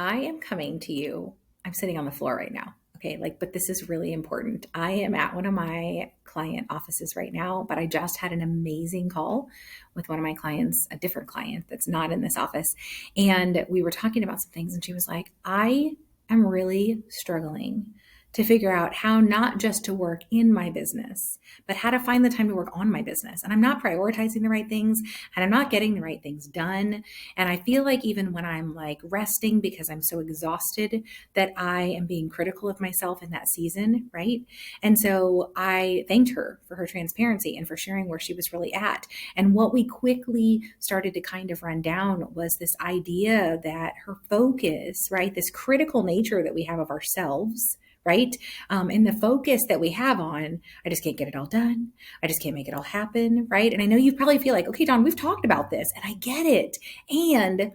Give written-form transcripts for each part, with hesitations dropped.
I am coming to you. I'm sitting on the floor right now. Okay, but this is really important. I am at one of my client offices right now, but I just had an amazing call with one of my clients, a different client that's not in this office. And we were talking about some things, and she was like, I am really struggling to figure out how not just to work in my business, but how to find the time to work on my business. And I'm not prioritizing the right things, and I'm not getting the right things done. And I feel like even when I'm resting because I'm so exhausted, that I am being critical of myself in that season, right? And so I thanked her for her transparency and for sharing where she was really at. And what we quickly started to kind of run down was this idea that her focus, right, this critical nature that we have of ourselves, right? And the focus that we have on, I just can't get it all done. I just can't make it all happen, right? And I know you probably feel like, okay, Dawn, we've talked about this and I get it. And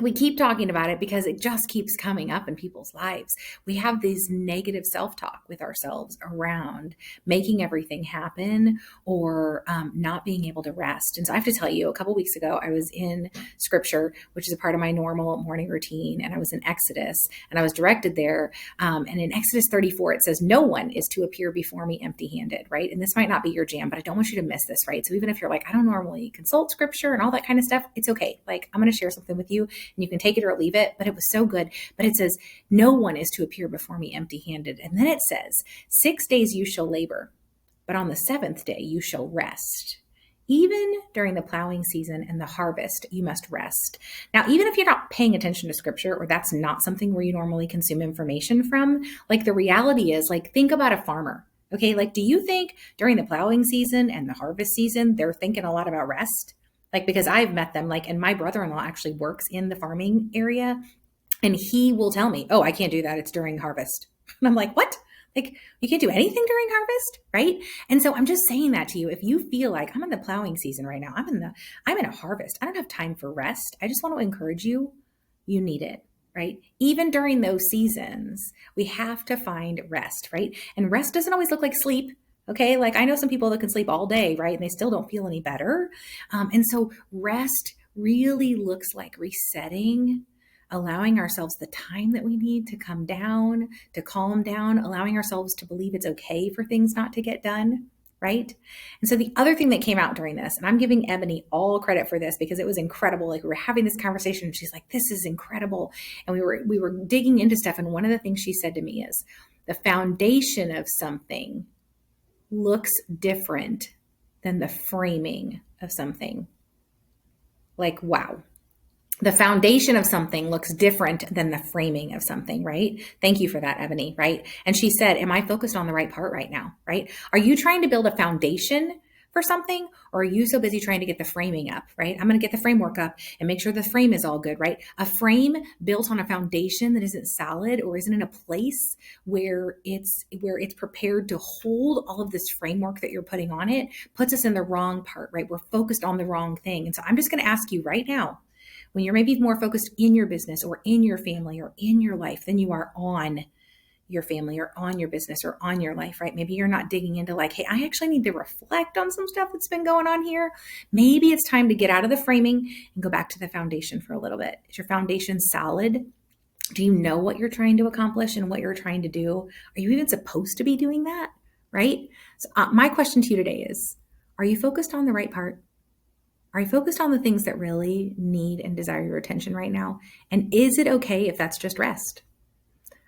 we keep talking about it because it just keeps coming up in people's lives. We have these negative self-talk with ourselves around making everything happen or not being able to rest. And so I have to tell you, a couple weeks ago, I was in scripture, which is a part of my normal morning routine. And I was in Exodus and I was directed there. And in Exodus 34, it says, no one is to appear before me empty-handed, right? And this might not be your jam, but I don't want you to miss this, right? So even if you're like, I don't normally consult scripture and all that kind of stuff, it's okay. I'm going to share something with you, and you can take it or leave it, but it was so good. But it says, no one is to appear before me empty-handed. And then it says, 6 days you shall labor, but on the seventh day you shall rest. Even during the plowing season and the harvest, you must rest. Now, even if you're not paying attention to scripture, or that's not something where you normally consume information from, the reality is, think about a farmer. Okay, do you think during the plowing season and the harvest season, they're thinking a lot about rest? Because I've met them, and my brother-in-law actually works in the farming area, and he will tell me, oh, I can't do that. It's during harvest. And I'm like, what? You can't do anything during harvest, right? And so I'm just saying that to you. If you feel like I'm in the plowing season right now, I'm in a harvest. I don't have time for rest. I just want to encourage you. You need it, right? Even during those seasons, we have to find rest, right? And rest doesn't always look like sleep. Okay. I know some people that can sleep all day, right? And they still don't feel any better. And so rest really looks like resetting, allowing ourselves the time that we need to come down, to calm down, allowing ourselves to believe it's okay for things not to get done. Right. And so the other thing that came out during this, and I'm giving Ebony all credit for this because it was incredible. We were having this conversation and she's like, this is incredible. And we were digging into stuff. And one of the things she said to me is, the foundation of something looks different than the framing of something. Wow. The foundation of something looks different than the framing of something, right? Thank you for that, Ebony, right? And she said, am I focused on the right part right now, right? Are you trying to build a foundation for something, or are you so busy trying to get the framing up, right? I'm going to get the framework up and make sure the frame is all good, right? A frame built on a foundation that isn't solid or isn't in a place where it's prepared to hold all of this framework that you're putting on it puts us in the wrong part, right? We're focused on the wrong thing. And so I'm just going to ask you right now, when you're maybe more focused in your business or in your family or in your life than you are on your family or on your business or on your life, right? Maybe you're not digging into hey, I actually need to reflect on some stuff that's been going on here. Maybe it's time to get out of the framing and go back to the foundation for a little bit. Is your foundation solid? Do you know what you're trying to accomplish and what you're trying to do? Are you even supposed to be doing that, right? So my question to you today is, are you focused on the right part? Are you focused on the things that really need and desire your attention right now? And is it okay if that's just rest?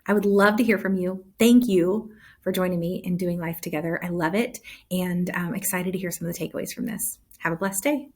I would love to hear from you. Thank you for joining me in doing life together. I love it. And I'm excited to hear some of the takeaways from this. Have a blessed day.